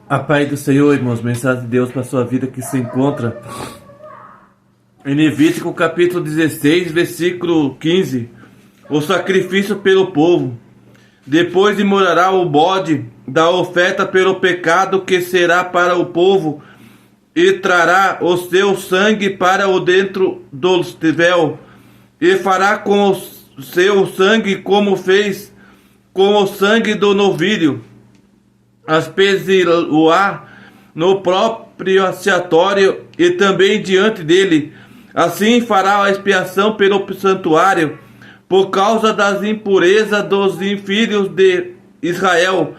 A paz do Senhor, irmãos, mensagem de Deus para a sua vida que se encontra em Levítico capítulo 16, versículo 15. O sacrifício pelo povo. Depois imorará o bode da oferta pelo pecado que será para o povo e trará o seu sangue para o dentro do véu e fará com o seu sangue como fez com o sangue do novilho. Aspergir-o-á no próprio expiatório e também diante dele. Assim fará a expiação pelo santuário, por causa das impurezas dos filhos de Israel,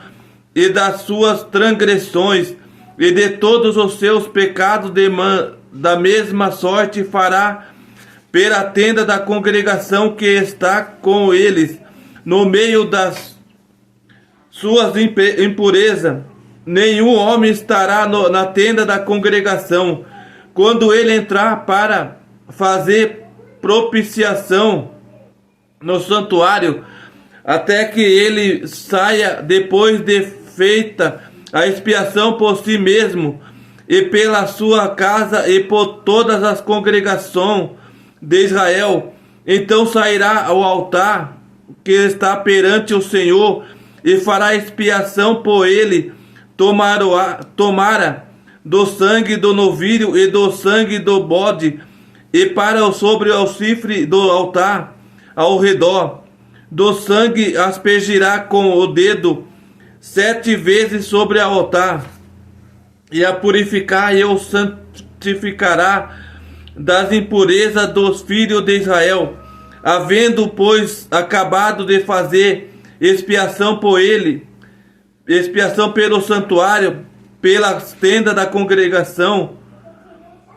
e das suas transgressões, e de todos os seus pecados da mesma sorte fará pela tenda da congregação que está com eles, no meio das suas impurezas. Nenhum homem estará na tenda da congregação quando ele entrar para fazer propiciação no santuário, até que ele saia depois de feita a expiação por si mesmo e pela sua casa e por todas as congregações de Israel. Então sairá ao altar que está perante o Senhor e fará expiação por ele, tomara do sangue do novilho e do sangue do bode, e para sobre o chifre do altar ao redor do sangue aspergirá com o dedo 7 vezes sobre o altar, e a purificar e o santificará das impurezas dos filhos de Israel, havendo, pois, acabado de fazer expiação por ele, expiação pelo santuário, pela tenda da congregação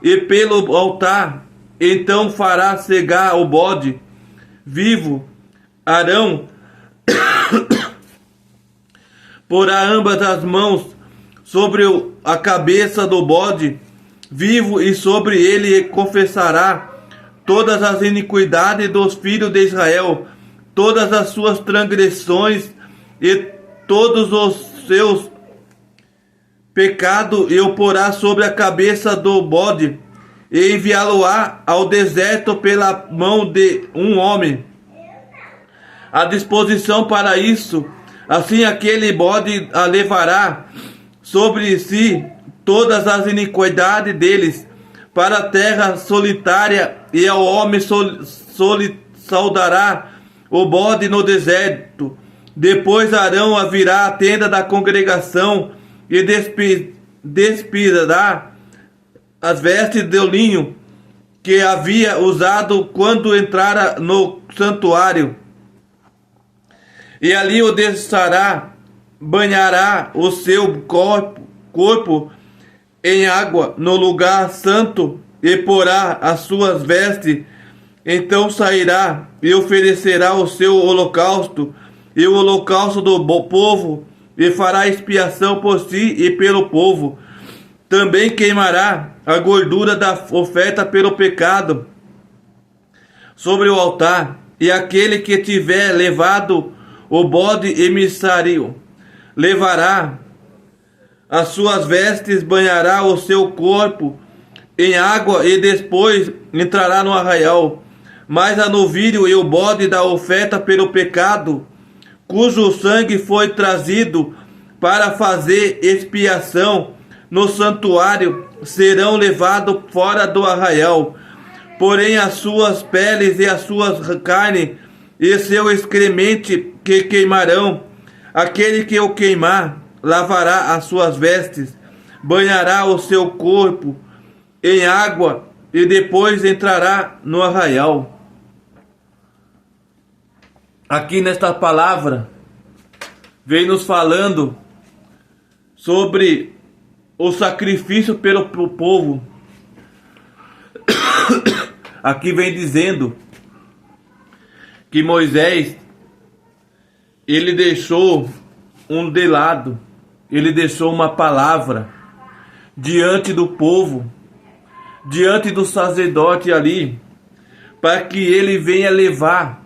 e pelo altar. Então fará cegar o bode vivo. Arão porá ambas as mãos sobre a cabeça do bode vivo e sobre ele confessará todas as iniquidades dos filhos de Israel, todas as suas transgressões e todos os seus pecados, e o porá sobre a cabeça do bode, e enviá-lo-á ao deserto pela mão de um homem. A disposição para isso, assim aquele bode a levará sobre si todas as iniquidades deles para a terra solitária, e ao homem saudará o bode no deserto. Depois Arão virá à tenda da congregação e despirá as vestes de linho que havia usado quando entrara no santuário, e ali o desçará, banhará o seu corpo em água no lugar santo e porá as suas vestes. Então sairá e oferecerá o seu holocausto e o holocausto do povo, e fará expiação por si e pelo povo. Também queimará a gordura da oferta pelo pecado sobre o altar, e aquele que tiver levado o bode emissário levará as suas vestes, banhará o seu corpo em água e depois entrará no arraial. Mas a novilho e o bode da oferta pelo pecado, cujo sangue foi trazido para fazer expiação no santuário, serão levados fora do arraial. Porém as suas peles e as suas carnes e seu excremento que queimarão. Aquele que o queimar lavará as suas vestes, banhará o seu corpo em água e depois entrará no arraial. Aqui nesta palavra vem nos falando sobre o sacrifício pelo povo. Aqui vem dizendo que Moisés, ele deixou um delado, ele deixou uma palavra diante do povo, diante do sacerdote ali, para que ele venha levar,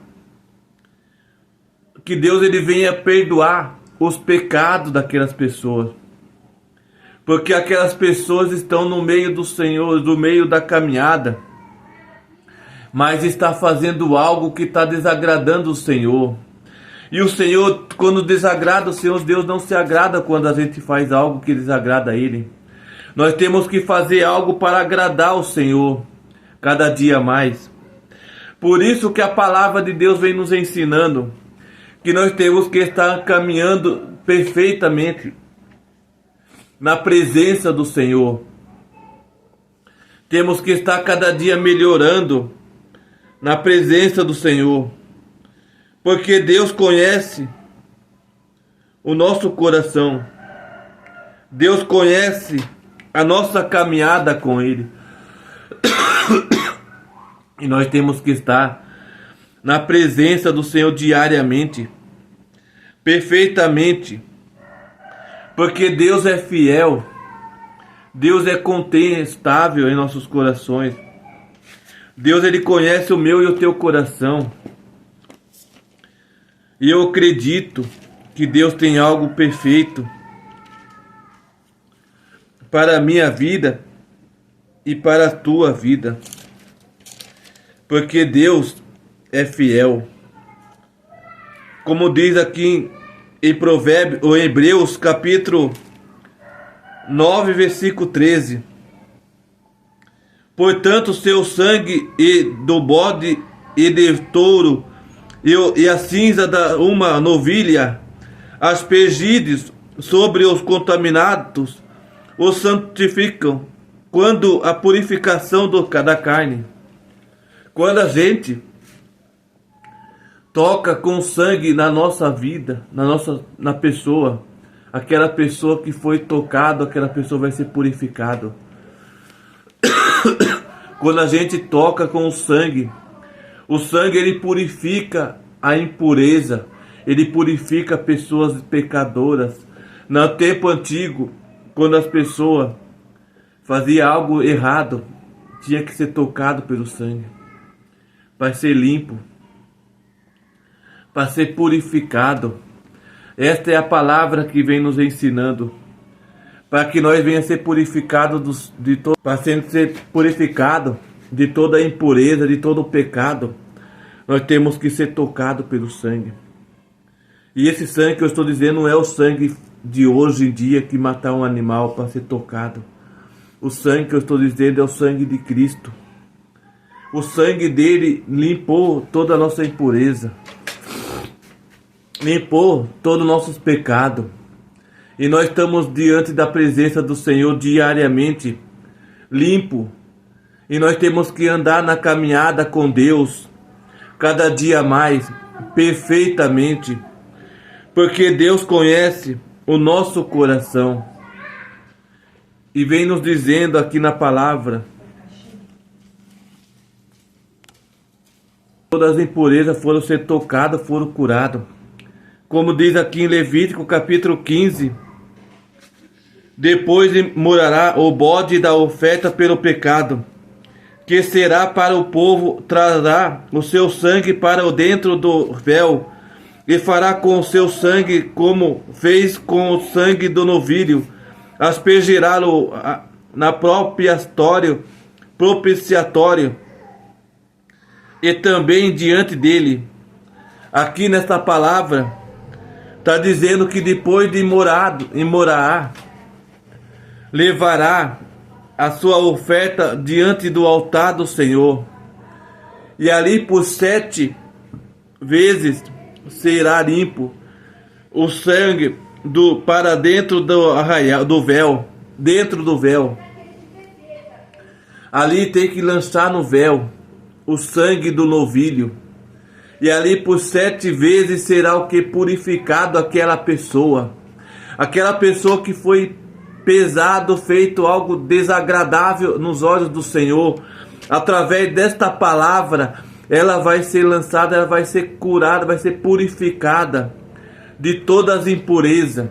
que Deus ele venha perdoar os pecados daquelas pessoas. porque aquelas pessoas estão no meio do Senhor, no meio da caminhada, mas está fazendo algo que está desagradando o Senhor. E o Senhor, quando desagrada o Senhor, Deus não se agrada quando a gente faz algo que desagrada a Ele. Nós temos que fazer algo para agradar o Senhor, cada dia mais. Por isso que a palavra de Deus vem nos ensinando, que nós temos que estar caminhando perfeitamente na presença do Senhor. Temos que estar cada dia melhorando na presença do Senhor. Porque Deus conhece o nosso coração. Deus conhece a nossa caminhada com Ele. E nós temos que estar na presença do Senhor diariamente, perfeitamente. Porque Deus é fiel. Deus é contestável em nossos corações. Deus, Ele conhece o meu e o teu coração. E eu acredito que Deus tem algo perfeito para a minha vida e para a tua vida. Porque Deus é fiel. Como diz aqui em Provérbios, ou em Hebreus, capítulo 9, versículo 13. Portanto, seu sangue e do bode e de touro e a cinza da uma novilha, aspergidos sobre os contaminados, os santificam, quando a purificação da carne. Quando a gente toca com sangue na nossa vida, na pessoa, aquela pessoa que foi tocada, aquela pessoa vai ser purificada. Quando a gente toca com o sangue ele purifica a impureza, ele purifica pessoas pecadoras. No tempo antigo, quando as pessoas faziam algo errado, tinha que ser tocado pelo sangue, para ser limpo, para ser purificado. Esta é a palavra que vem nos ensinando, para que nós venhamos ser purificados para ser purificado de toda a impureza, de todo o pecado. Nós temos que ser tocados pelo sangue. E esse sangue que eu estou dizendo não é o sangue de hoje em dia que matar um animal para ser tocado. O sangue que eu estou dizendo é o sangue de Cristo. O sangue dele limpou toda a nossa impureza, limpou todos os nossos pecados. E nós estamos diante da presença do Senhor diariamente, limpo. E nós temos que andar na caminhada com Deus, cada dia mais, perfeitamente. Porque Deus conhece o nosso coração. E vem nos dizendo aqui na palavra, todas as impurezas foram ser tocadas, foram curadas. Como diz aqui em Levítico capítulo 15, depois morará o bode da oferta pelo pecado, que será para o povo, trará o seu sangue para o dentro do véu, e fará com o seu sangue como fez com o sangue do novilho, aspergirá-lo na propiciatório, e também diante dele. Aqui nesta palavra está dizendo que depois de morar, levará a sua oferta diante do altar do Senhor, e ali por 7 vezes será limpo o sangue para dentro do arraial, do véu, dentro do véu. Ali tem que lançar no véu o sangue do novilho, e ali por 7 vezes será o que? Purificado aquela pessoa que foi pesado, feito algo desagradável nos olhos do Senhor. Através desta palavra, ela vai ser lançada, ela vai ser curada, vai ser purificada de todas as impurezas.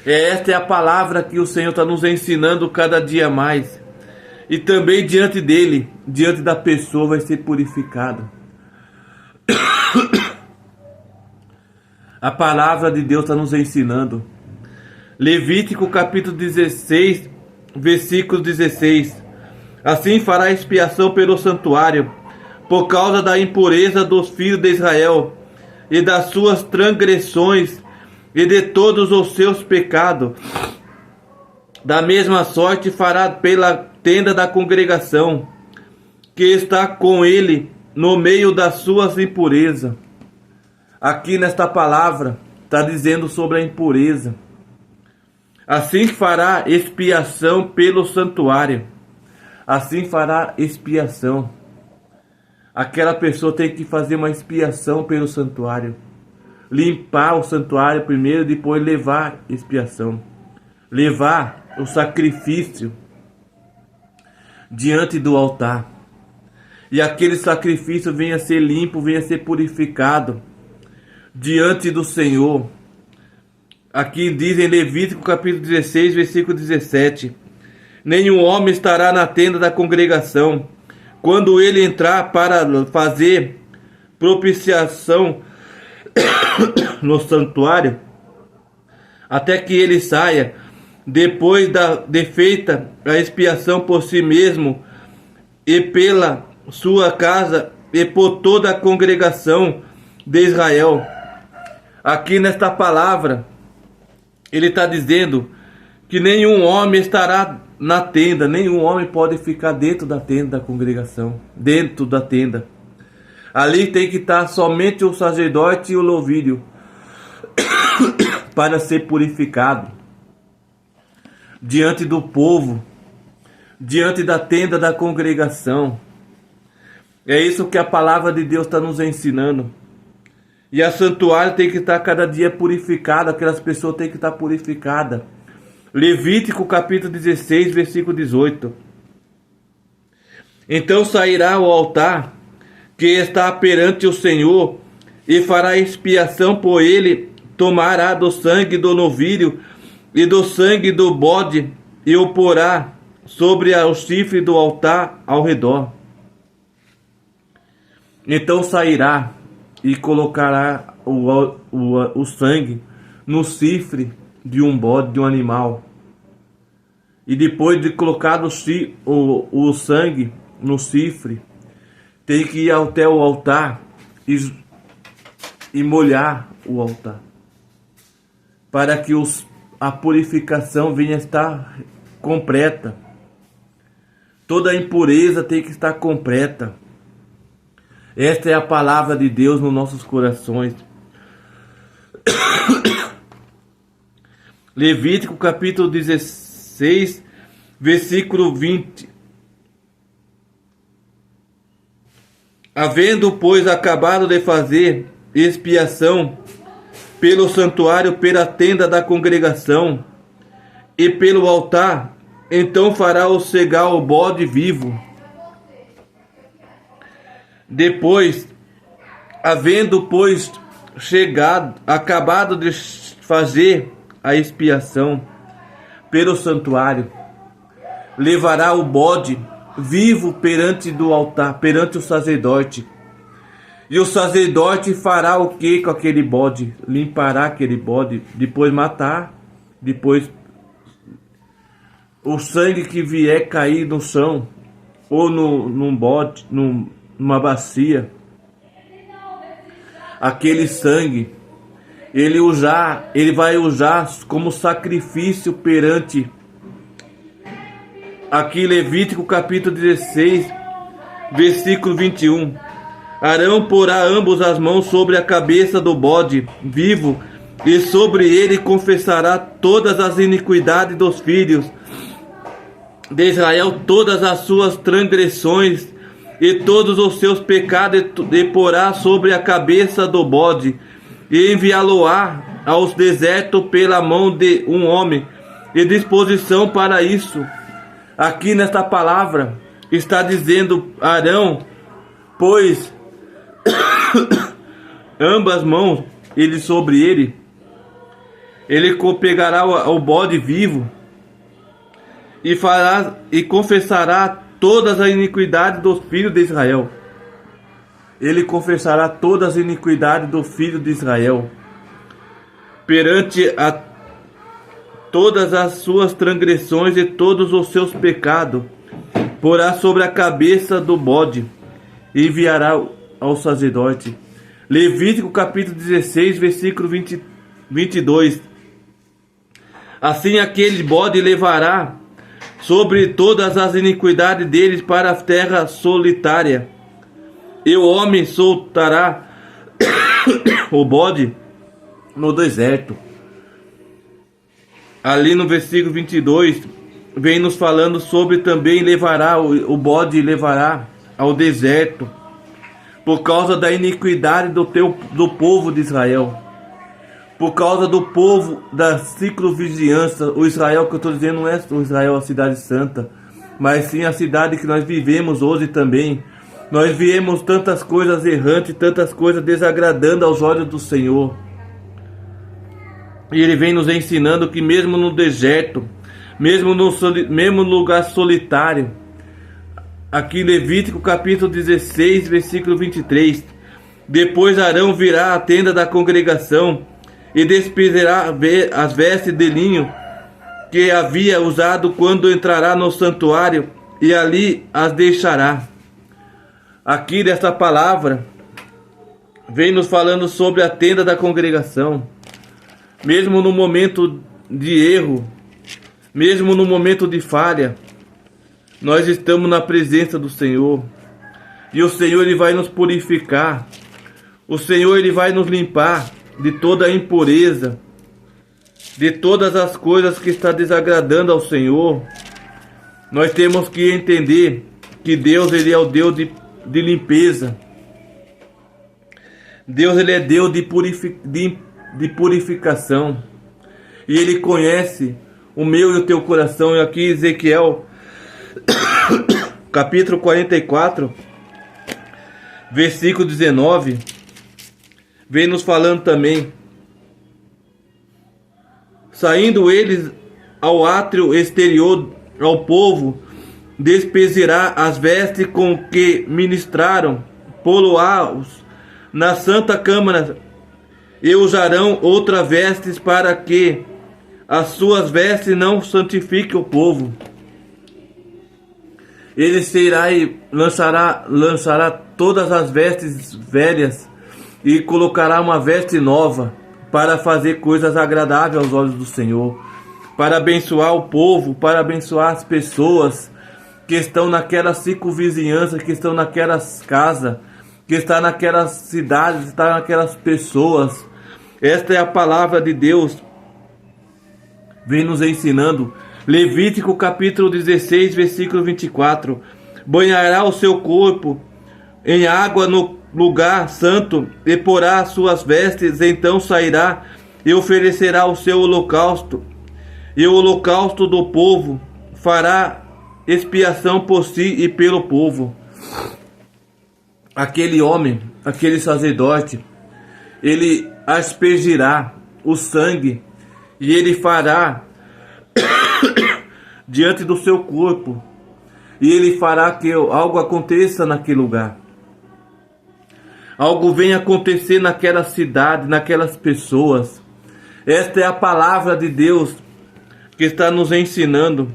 Esta é a palavra que o Senhor está nos ensinando cada dia mais. E também diante dele, diante da pessoa, vai ser purificado. A palavra de Deus está nos ensinando. Levítico capítulo 16, versículo 16. Assim fará expiação pelo santuário, por causa da impureza dos filhos de Israel, e das suas transgressões, e de todos os seus pecados. Da mesma sorte fará pela tenda da congregação, que está com ele no meio das suas impurezas. Aqui nesta palavra está dizendo sobre a impureza. Assim fará expiação pelo santuário. Assim fará expiação. Aquela pessoa tem que fazer uma expiação pelo santuário. Limpar o santuário primeiro, depois levar expiação. Levar o sacrifício diante do altar. E aquele sacrifício venha a ser limpo, venha a ser purificado diante do Senhor. Aqui diz em Levítico capítulo 16, versículo 17. Nenhum homem estará na tenda da congregação quando ele entrar para fazer propiciação no santuário, até que ele saia, depois de feita a expiação por si mesmo e pela sua casa e por toda a congregação de Israel. Aqui nesta palavra, ele está dizendo que nenhum homem estará na tenda, nenhum homem pode ficar dentro da tenda da congregação, dentro da tenda. Ali tem que estar somente o sacerdote e o novilho para ser purificado diante do povo, diante da tenda da congregação. É isso que a palavra de Deus está nos ensinando. E a santuário tem que estar cada dia purificada, aquelas pessoas têm que estar purificadas. Levítico capítulo 16, versículo 18. Então sairá o altar que está perante o Senhor e fará expiação por ele, tomará do sangue do novilho e do sangue do bode e o porá sobre o chifre do altar ao redor. Então sairá e colocará o sangue no chifre de um bode, de um animal. E depois de colocar o sangue no chifre, tem que ir até o altar e molhar o altar, para que a purificação venha a estar completa. Toda a impureza tem que estar completa. Esta é a palavra de Deus nos nossos corações. Levítico capítulo 16, versículo 20. Havendo, pois, acabado de fazer expiação pelo santuário, pela tenda da congregação e pelo altar, então fará o cegar o bode vivo. Depois, havendo, pois, acabado de fazer a expiação pelo santuário, levará o bode vivo perante do altar, perante o sacerdote. E o sacerdote fará o que com aquele bode? Limpará aquele bode, depois matar, depois o sangue que vier cair no chão ou num bode, numa bacia, aquele sangue ele vai usar como sacrifício perante. Aqui Levítico capítulo 16, versículo 21. Arão porá ambos as mãos sobre a cabeça do bode vivo, e sobre ele confessará todas as iniquidades dos filhos de Israel, todas as suas transgressões e todos os seus pecados, e porá sobre a cabeça do bode, e enviá-lo-á aos desertos pela mão de um homem, e disposição para isso. Aqui nesta palavra está dizendo Arão, pois ambas mãos ele sobre ele pegará o bode vivo e confessará todas as iniquidades dos filhos de Israel. Ele confessará todas as iniquidades do filho de Israel perante todas as suas transgressões e todos os seus pecados porá sobre a cabeça do bode e enviará ao sacerdote. Levítico capítulo 16, versículo 22. Assim aquele bode levará sobre todas as iniquidades deles para a terra solitária, e o homem soltará o bode no deserto. Ali no versículo 22 vem nos falando sobre também levará o bode levará ao deserto por causa da iniquidade do povo de Israel, por causa do povo da ciclovigiança. O Israel que eu estou dizendo não é o Israel, a cidade santa, mas sim a cidade que nós vivemos hoje também. Nós viemos tantas coisas errantes, tantas coisas desagradando aos olhos do Senhor. E Ele vem nos ensinando que mesmo no deserto, mesmo no lugar solitário, aqui em Levítico capítulo 16, versículo 23, depois Arão virá à tenda da congregação e despedirá as vestes de linho que havia usado quando entrará no santuário, e ali as deixará. Aqui dessa palavra vem nos falando sobre a tenda da congregação. Mesmo no momento de erro, mesmo no momento de falha, nós estamos na presença do Senhor. E o Senhor Ele vai nos purificar. O Senhor Ele vai nos limpar de toda a impureza, de todas as coisas que está desagradando ao Senhor. Nós temos que entender que Deus Ele é o Deus de limpeza. Deus Ele é Deus de purificação. E Ele conhece o meu e o teu coração. E aqui Ezequiel capítulo 44, versículo 19, vem nos falando também: saindo eles ao átrio exterior ao povo, despezirá as vestes com que ministraram, poloá-os na santa câmara, e usarão outras vestes, para que as suas vestes não santifiquem o povo. Ele será e lançará todas as vestes velhas e colocará uma veste nova, para fazer coisas agradáveis aos olhos do Senhor, para abençoar o povo, para abençoar as pessoas que estão naquela circunvizinhança, que estão naquelas casas, que está naquelas cidades, está naquelas pessoas. Esta é a palavra de Deus, vem nos ensinando. Levítico capítulo 16, versículo 24: banhará o seu corpo em água no lugar santo, e porá as suas vestes, então sairá e oferecerá o seu holocausto, e o holocausto do povo, fará expiação por si e pelo povo. Aquele homem, aquele sacerdote, ele aspergirá o sangue, e ele fará diante do seu corpo, e ele fará que algo aconteça naquele lugar. Algo venha acontecer naquela cidade, naquelas pessoas. Esta é a palavra de Deus que está nos ensinando,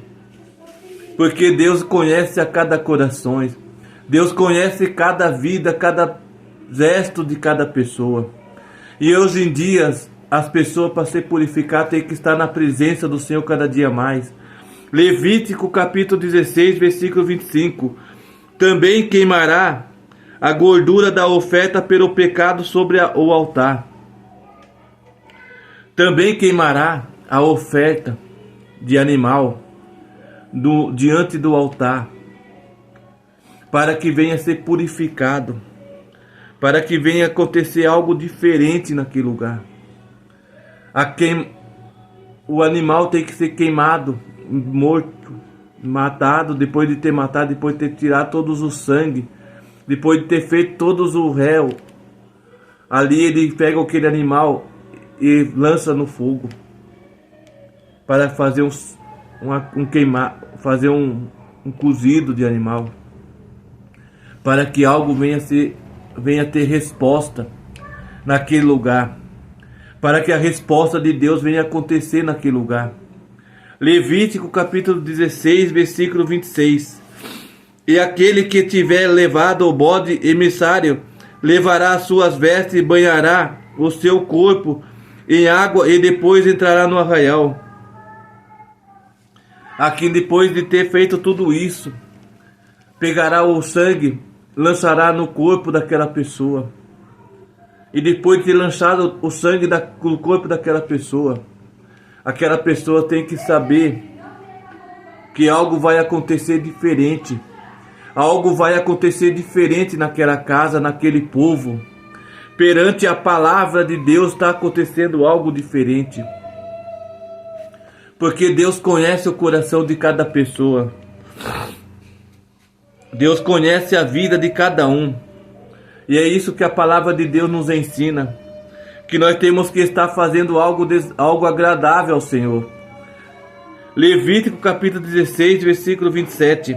porque Deus conhece a cada coração. Deus conhece cada vida, cada gesto de cada pessoa. E hoje em dia, as pessoas, para ser purificadas, têm que estar na presença do Senhor cada dia mais. Levítico capítulo 16, versículo 25: também queimará a gordura da oferta pelo pecado sobre o altar. Também queimará a oferta de animal diante do altar, para que venha ser purificado, para que venha acontecer algo diferente naquele lugar. O animal tem que ser queimado, morto, matado, depois de ter matado, depois de ter tirado todos o sangue, depois de ter feito todos o réu. Ali ele pega aquele animal e lança no fogo, para fazer fazer um cozido de animal, para que algo venha ter resposta naquele lugar, para que a resposta de Deus venha acontecer naquele lugar. Levítico capítulo 16, versículo 26. E aquele que tiver levado o bode emissário, levará as suas vestes e banhará o seu corpo em água e depois entrará no arraial. Aqui, depois de ter feito tudo isso, pegará o sangue, lançará no corpo daquela pessoa. E depois de ter lançado o sangue no corpo daquela pessoa, aquela pessoa tem que saber que algo vai acontecer diferente. Algo vai acontecer diferente naquela casa, naquele povo. Perante a palavra de Deus está acontecendo algo diferente. Porque Deus conhece o coração de cada pessoa. Deus conhece a vida de cada um. E é isso que a palavra de Deus nos ensina. Que nós temos que estar fazendo algo agradável ao Senhor. Levítico capítulo 16, versículo 27.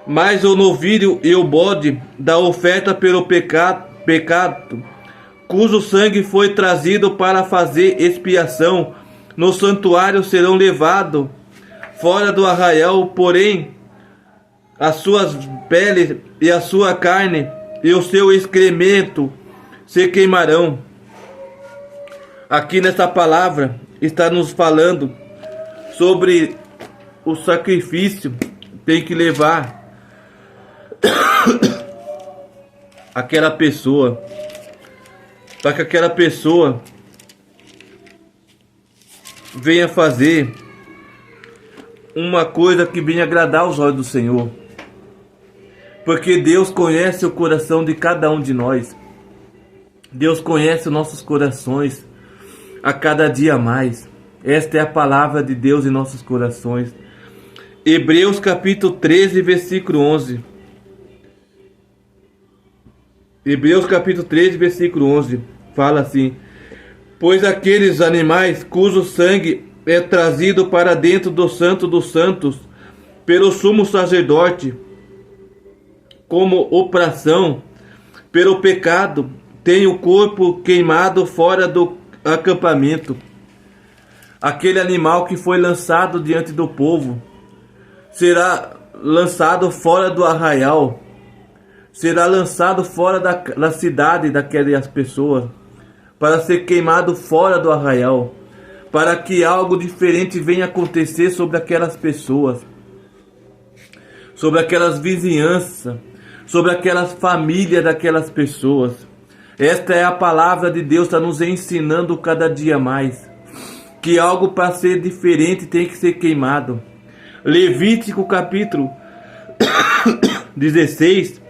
Mas o novilho e o bode da oferta pelo pecado, cujo sangue foi trazido para fazer expiação, no santuário serão levados fora do arraial, porém as suas peles e a sua carne e o seu excremento se queimarão. Aqui nessa palavra está nos falando sobre o sacrifício que tem que levar aquela pessoa, para que aquela pessoa venha fazer uma coisa que venha agradar aos olhos do Senhor. Porque Deus conhece o coração de cada um de nós. Deus conhece os nossos corações a cada dia mais. Esta é a palavra de Deus em nossos corações. Hebreus capítulo 13, versículo 11. Hebreus capítulo 13, versículo 11, fala assim: pois aqueles animais cujo sangue é trazido para dentro do santo dos santos pelo sumo sacerdote, como opressão pelo pecado, tem o corpo queimado fora do acampamento. Aquele animal que foi lançado diante do povo será lançado fora do arraial. Será lançado fora da cidade daquelas pessoas, para ser queimado fora do arraial, para que algo diferente venha acontecer sobre aquelas pessoas, sobre aquelas vizinhanças, sobre aquelas famílias daquelas pessoas. Esta é a palavra de Deus, está nos ensinando cada dia mais, que algo para ser diferente tem que ser queimado. Levítico capítulo 16,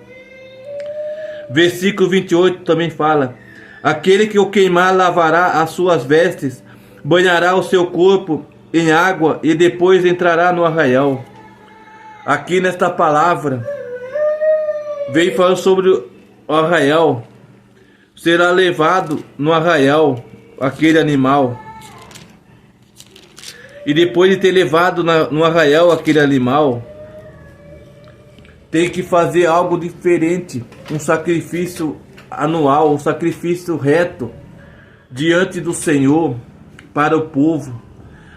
versículo 28 também fala: aquele que o queimar lavará as suas vestes, banhará o seu corpo em água e depois entrará no arraial. Aqui nesta palavra vem falando sobre o arraial. Será levado no arraial aquele animal. E depois de ter levado no arraial aquele animal, tem que fazer algo diferente, um sacrifício anual, um sacrifício reto diante do Senhor, para o povo,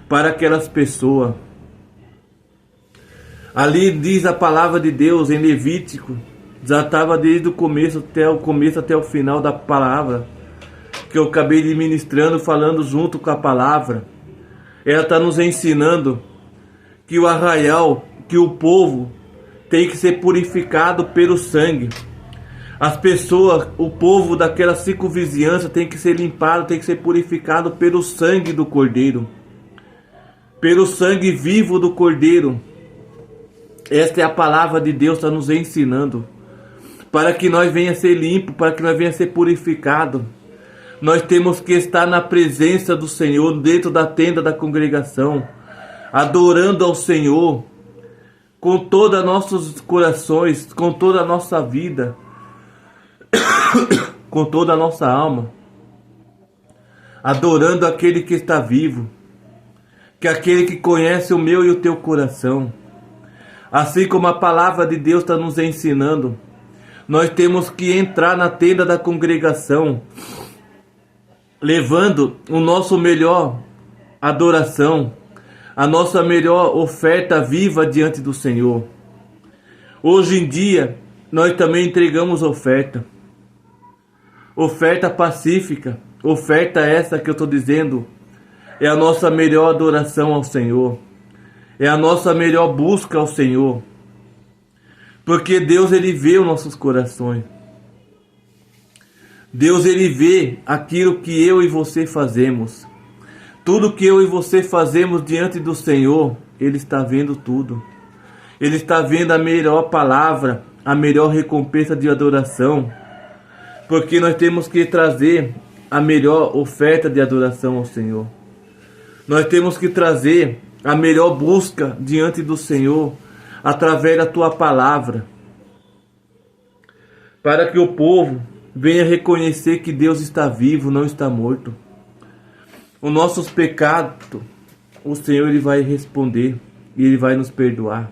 para aquelas pessoas. Ali diz a palavra de Deus em Levítico, já estava desde o começo até o final da palavra, que eu acabei de ministrando, falando junto com a palavra. Ela está nos ensinando que o arraial, que o povo tem que ser purificado pelo sangue. As pessoas, o povo daquelas circunvizinhanças tem que ser limpado, tem que ser purificado pelo sangue do Cordeiro. Pelo sangue vivo do Cordeiro. Esta é a palavra de Deus, está nos ensinando. Para que nós venha ser limpo, para que nós venha ser purificado, nós temos que estar na presença do Senhor, dentro da tenda da congregação, adorando ao Senhor, com todos os nossos corações, com toda a nossa vida, com toda a nossa alma, adorando aquele que está vivo, que é aquele que conhece o meu e o teu coração. Assim como a palavra de Deus está nos ensinando, nós temos que entrar na tenda da congregação, levando o nosso melhor adoração, a nossa melhor oferta viva diante do Senhor. Hoje em dia, nós também entregamos oferta pacífica, oferta essa que eu estou dizendo, é a nossa melhor adoração ao Senhor, é a nossa melhor busca ao Senhor, porque Deus, Ele vê os nossos corações. Deus, Ele vê aquilo que eu e você fazemos. Tudo que eu e você fazemos diante do Senhor, Ele está vendo tudo. Ele está vendo a melhor palavra, a melhor recompensa de adoração. Porque nós temos que trazer a melhor oferta de adoração ao Senhor. Nós temos que trazer a melhor busca diante do Senhor, através da Tua palavra. Para que o povo venha reconhecer que Deus está vivo, não está morto. Os nossos pecados, o Senhor, Ele vai responder e Ele vai nos perdoar.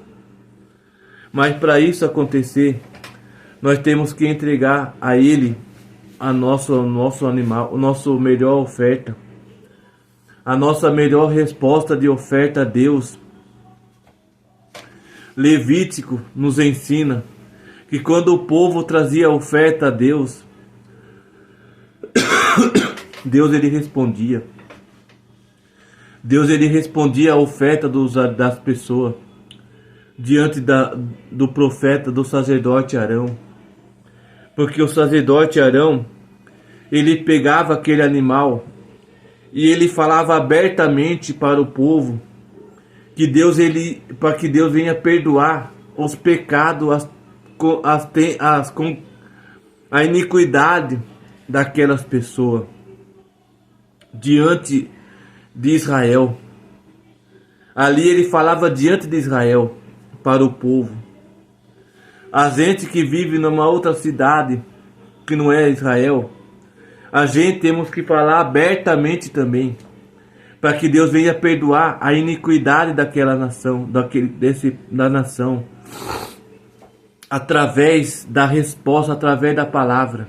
Mas para isso acontecer, nós temos que entregar a Ele a nosso animal, a nossa melhor oferta, a nossa melhor resposta de oferta a Deus. Levítico nos ensina que quando o povo trazia oferta a Deus, Deus, Ele respondia. Deus, Ele respondia a oferta das pessoas diante do profeta, do sacerdote Arão. Porque o sacerdote Arão, ele pegava aquele animal e ele falava abertamente para o povo que Deus, para que Deus venha perdoar os pecados, a iniquidade daquelas pessoas diante de Israel. Ali ele falava diante de Israel para o povo. A gente que vive numa outra cidade que não é Israel, a gente temos que falar abertamente também, para que Deus venha perdoar a iniquidade daquela nação, da nação, através da resposta, através da palavra.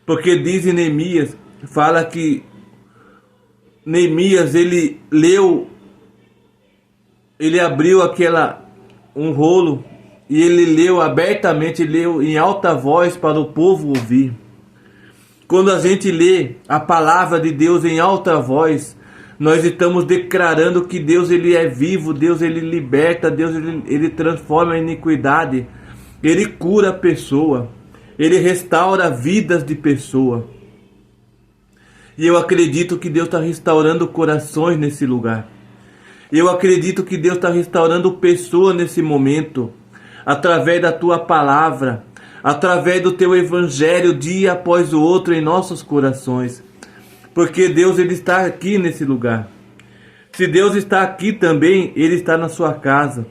Porque diz em Neemias, fala que Neemias, ele abriu um rolo e ele leu abertamente, leu em alta voz para o povo ouvir. Quando a gente lê a palavra de Deus em alta voz, nós estamos declarando que Deus, Ele é vivo, Deus, Ele liberta, Deus, Ele transforma a iniquidade, Ele cura a pessoa, Ele restaura vidas de pessoa. E eu acredito que Deus está restaurando corações nesse lugar. Eu acredito que Deus está restaurando pessoas nesse momento, através da Tua palavra, através do Teu evangelho, dia após o outro em nossos corações. Porque Deus, Ele está aqui nesse lugar. Se Deus está aqui também, Ele está na sua casa.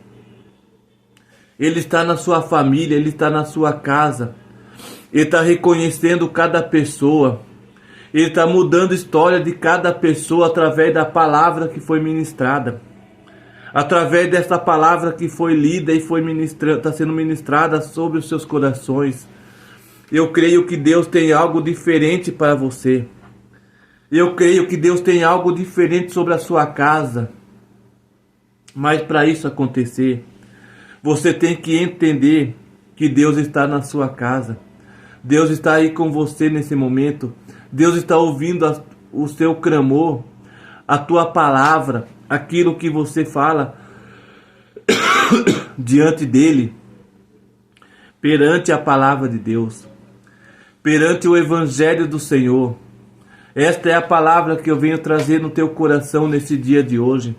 Ele está na sua família, Ele está na sua casa. Ele está reconhecendo cada pessoa. Ele está mudando a história de cada pessoa através da palavra que foi ministrada. Através dessa palavra que foi lida e está sendo ministrada sobre os seus corações. Eu creio que Deus tem algo diferente para você. Eu creio que Deus tem algo diferente sobre a sua casa. Mas para isso acontecer, você tem que entender que Deus está na sua casa. Deus está aí com você nesse momento. Deus está ouvindo o seu clamor, a tua palavra, aquilo que você fala diante dele, perante a palavra de Deus, perante o evangelho do Senhor. Esta é a palavra que eu venho trazer no teu coração nesse dia de hoje.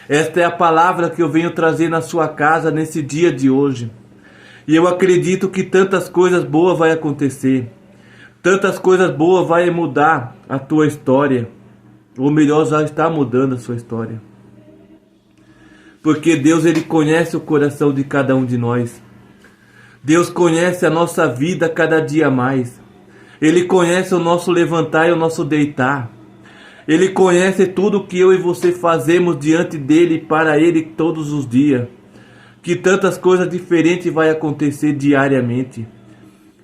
Esta é a palavra que eu venho trazer na sua casa nesse dia de hoje. E eu acredito que tantas coisas boas vai acontecer. Tantas coisas boas vai mudar a tua história. Ou melhor, já está mudando a sua história. Porque Deus, Ele conhece o coração de cada um de nós. Deus conhece a nossa vida cada dia mais. Ele conhece o nosso levantar e o nosso deitar. Ele conhece tudo que eu e você fazemos diante dele e para ele todos os dias. Que tantas coisas diferentes vai acontecer diariamente.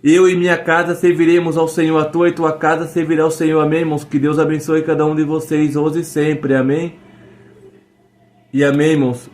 Eu e minha casa serviremos ao Senhor, a tua e tua casa servirá ao Senhor. Amém, irmãos? Que Deus abençoe cada um de vocês hoje e sempre. Amém? e amemos